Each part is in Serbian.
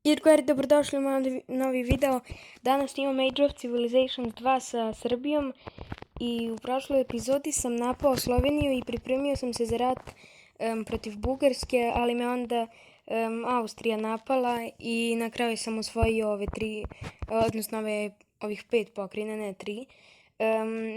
Irko, dobrodošli u moj novi video. Danas snimam Age of Civilizations 2 sa Srbijom i u prošloj epizodi sam napao Sloveniju i pripremio sam se za rat protiv Bugarske, ali me onda Austrija napala i na kraju sam osvojio ove tri, odnosno ovih 5 pokrajina, ne 3.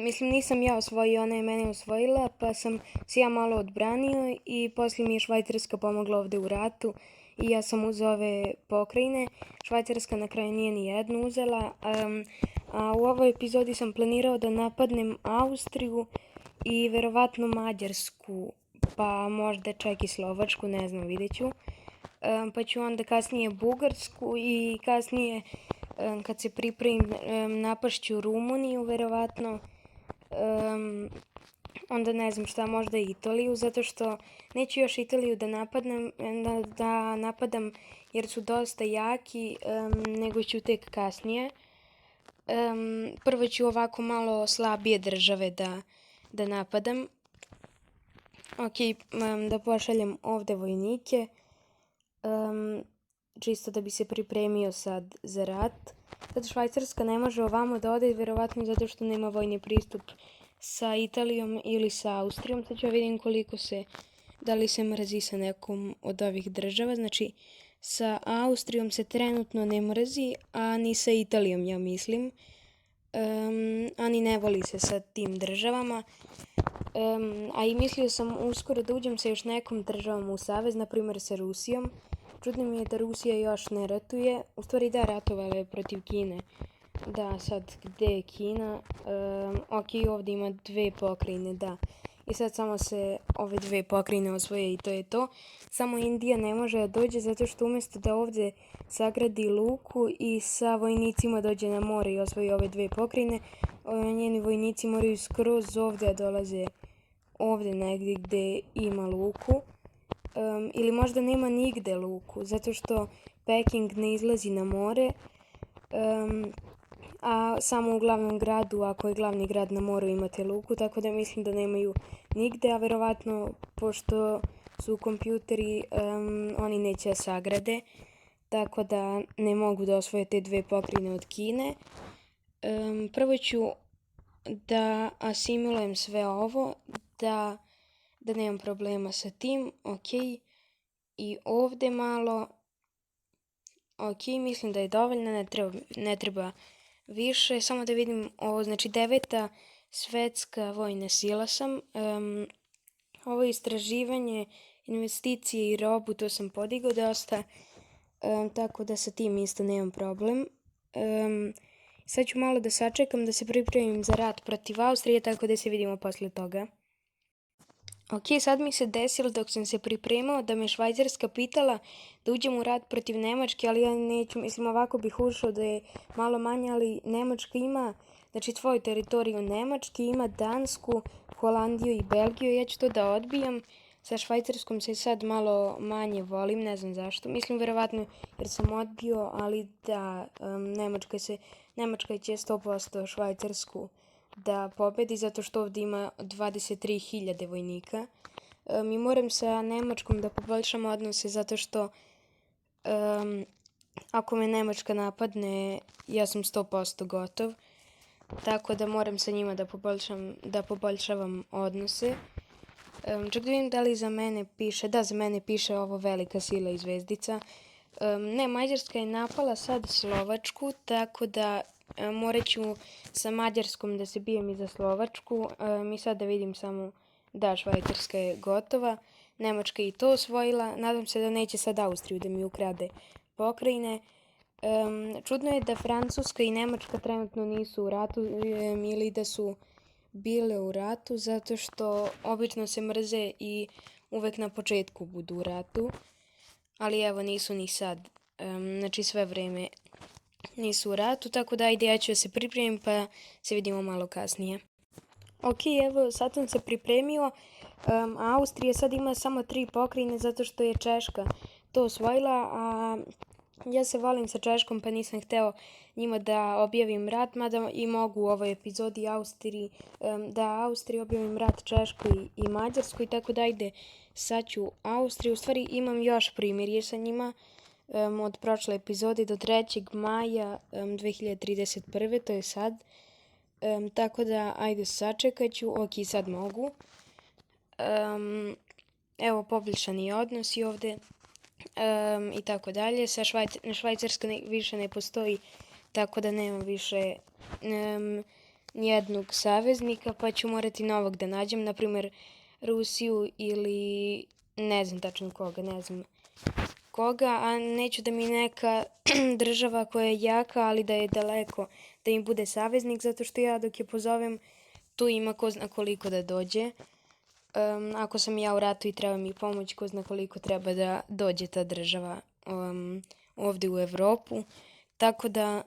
Mislim, nisam ja osvojio, ona je mene osvojila, pa sam se ja malo odbranio i poslije mi je Švajcarska pomogla ovde u ratu. I ja sam uzeo ove pokrajine. Švajcarska na kraju nije ni jednu uzela. A u ovoj epizodi sam planirao da napadnem Austriju i verovatno Mađarsku, pa možda čak i Slovačku, ne znam, vidjet ću. Pa ću onda kasnije Bugarsku i kasnije kad se pripremim napašću Rumuniju verovatno. Onda ne znam šta, možda Italiju, zato što neću još Italiju da napadam jer su dosta jaki, nego ću tek kasnije. Prvo ću ovako malo slabije države da napadam. Ok, da pošaljem ovde vojnike, čisto da bi se pripremio sad za rat. Sad Švajcarska ne može ovamo da ode, verovatno zato što nema vojni pristup sa Italijom ili sa Austrijom. Sad ću vidim da li se mrzi sa nekom od ovih država. Znači, sa Austrijom se trenutno ne mrzi, a ni sa Italijom, ja mislim. A ni ne voli se sa tim državama. A i mislio sam uskoro da uđem sa još nekom državom u savez, na primjer sa Rusijom. Čudno mi je da Rusija još ne ratuje. U stvari da, ratovala je protiv Kine. Da, sad, gde je Kina? Ok, ovdje ima 2 pokrajine, da. I sad samo se ove 2 pokrajine osvoje i to je to. Samo Indija ne može da dođe zato što umjesto da ovdje sagradi luku i sa vojnicima dođe na more i osvoji ove 2 pokrajine, njeni vojnici moraju skroz ovdje da dolaze ovdje negdje gdje ima luku. Ili možda nema nigde luku, zato što Peking ne izlazi na more. A samo u glavnom gradu, ako je glavni grad na moru, imate luku, tako da mislim da nemaju nigde, a verovatno, pošto su kompjuteri, oni neće sagrade, tako da ne mogu da osvoje te 2 pokrajine od Kine. Prvo ću da asimilujem sve ovo, da nemam problema sa tim, ok, i ovdje malo, ok, mislim da je dovoljno, ne treba više, samo da vidim ovo, znači 9. svetska vojna sila sam. Ovo istraživanje, investicije i robu, to sam podigao dosta, tako da sa tim isto nemam problem. Sad ću malo da sačekam da se pripremim za rat protiv Austrije, tako da se vidimo posle toga. Ok, sad mi se desilo dok sam se pripremao da me Švajcarska pitala da uđem u rat protiv Nemačke, ali ja neću, mislim ovako bih ušao da je malo manje, ali Nemačka ima, znači tvoju teritoriju Nemačke, ima Dansku, Holandiju i Belgiju, ja ću to da odbijam. Sa Švajcarskom se sad malo manje volim, ne znam zašto, mislim verovatno jer sam odbio, ali da, Nemačka će 100% Švajcarsku da pobedi zato što ovdje ima 23.000 vojnika. Mi moram sa Nemačkom da poboljšam odnose zato što ako me Nemačka napadne, ja sam 100% gotov. Tako da moram sa njima da poboljšavam odnose. Čak da vidim da li za mene piše, da, za mene piše ovo velika sila i zvezdica. Ne, Mađarska je napala sad Slovačku, tako da morat ću sa Mađarskom da se bijem i za Slovačku. Mi sad da vidim samo da Švajcarska je gotova. Nemačka je i to osvojila. Nadam se da neće sad Austriju da mi ukrade pokrajine. Čudno je da Francuska i Nemačka trenutno nisu u ratu ili da su bile u ratu zato što obično se mrze i uvek na početku budu u ratu. Ali evo nisu ni sad. Znači sve vreme nisu u ratu, tako da ajde ja ću da se pripremim pa se vidimo malo kasnije. Ok, evo sad sam se pripremio. Austrija sad ima samo 3 pokrajine zato što je Češka to osvojila, a ja se volim sa Češkom pa nisam hteo njima da objavim rat, mada i mogu u ovoj epizodi Austriji objavim rat Češkoj i Mađarskoj, tako da ajde sad ću Austriju. U stvari imam još primirje sa njima. od prošle epizode do 3. maja 2031. To je sad. Tako da, ajde, sačekat ću. Ok, sad mogu. Evo, poboljšani odnosi ovde i tako dalje. Švajcarska više ne postoji, tako da nema više nijednog saveznika, pa ću morati novog da nađem, na primjer Rusiju ili ne znam tačno koga, a neću da mi neka država koja je jaka, ali da je daleko, da im bude saveznik, zato što ja dok je pozovem, tu ima ko zna koliko da dođe. Ako sam ja u ratu i treba mi pomoć, ko zna koliko treba da dođe ta država ovde u Evropu. Tako da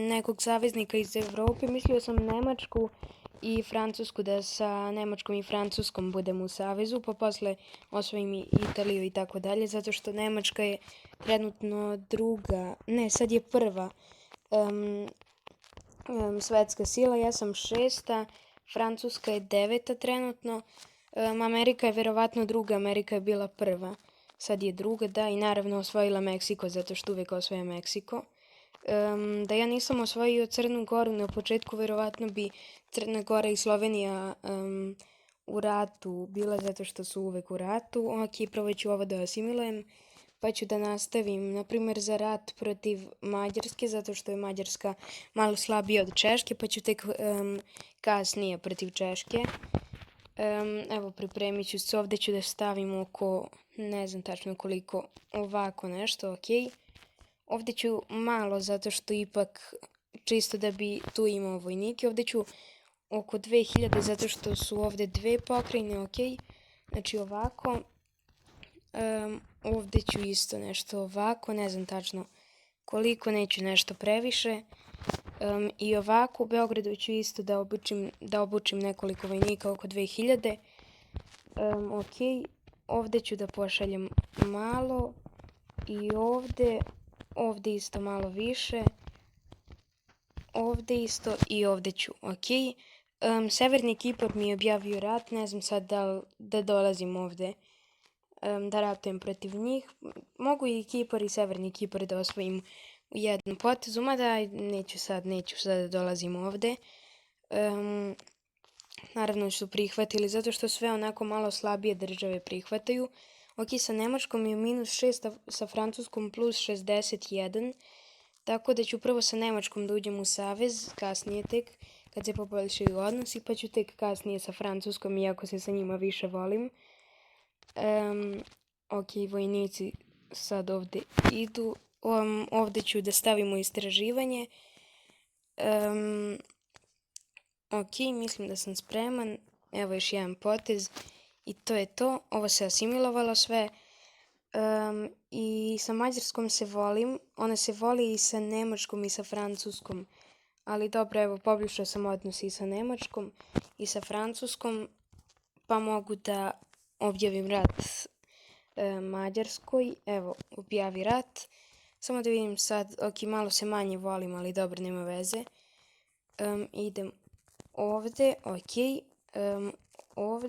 nekog saveznika iz Evrope, mislio sam Nemačku i Francusku, da sa Nemačkom i Francuskom budem u savezu, pa posle osvojim i Italiju i tako dalje, zato što Nemačka je trenutno druga, ne, sad je prva svetska sila, ja sam 6. Francuska je 9. trenutno, Amerika je verovatno druga, Amerika je bila prva, sad je druga, da, i naravno osvojila Meksiko, zato što uvek osvaja Meksiko. Da ja nisam osvojio Crnu Goru na početku, verovatno bi Crna Gora i Slovenija u ratu bila, zato što su uvek u ratu. Ok, prvo ću ovo da asimilujem, pa ću da nastavim, na primjer, za rat protiv Mađarske, zato što je Mađarska malo slabija od Češke, pa ću tek kasnije protiv Češke. Evo, pripremit ću se, ovde ću da stavim oko, ne znam tačno koliko, ovako nešto, ok. Ovde ću malo, zato što ipak, čisto da bi tu imao vojnike, ovde ću oko 2000, zato što su ovde dve pokrajine, ok. Znači ovako, ovde ću isto nešto ovako, ne znam tačno koliko, neću nešto previše. I ovako, u Beogradu ću isto da obučim nekoliko vojnika, oko 2000. Ok, ovde ću da pošaljem malo i ovde isto malo više, ovde isto i ovde ću, ok. Severni Kipar mi je objavio rat, ne znam sad da dolazim ovde da ratujem protiv njih. Mogu i Kipar i Severni Kipar da osvojim u jednom potezu, mada neću sad da dolazim ovde. Naravno su prihvatili, zato što sve onako malo slabije države prihvataju. Ok, sa Nemačkom je -6, sa Francuskom +61, tako da ću prvo sa Nemačkom da uđem u savez, kasnije tek, kad se poboljšaju odnosi, pa ću tek kasnije sa Francuskom, iako se sa njima više volim. Ok, vojnici sad ovde idu. Ovde ću da stavimo istraživanje. Ok, mislim da sam spreman. Evo još jedan potez. I to je to. Ovo se asimilovalo sve. I sa Mađarskom se volim. Ona se voli i sa Nemačkom i sa Francuskom. Ali dobro, evo, poboljšao sam odnos i sa Nemačkom i sa Francuskom. Pa mogu da objavim rat Mađarskoj. Evo, objavi rat. Samo da vidim sad, ok, malo se manje volim, ali dobro, nema veze. Idem ovde, ok, ovde.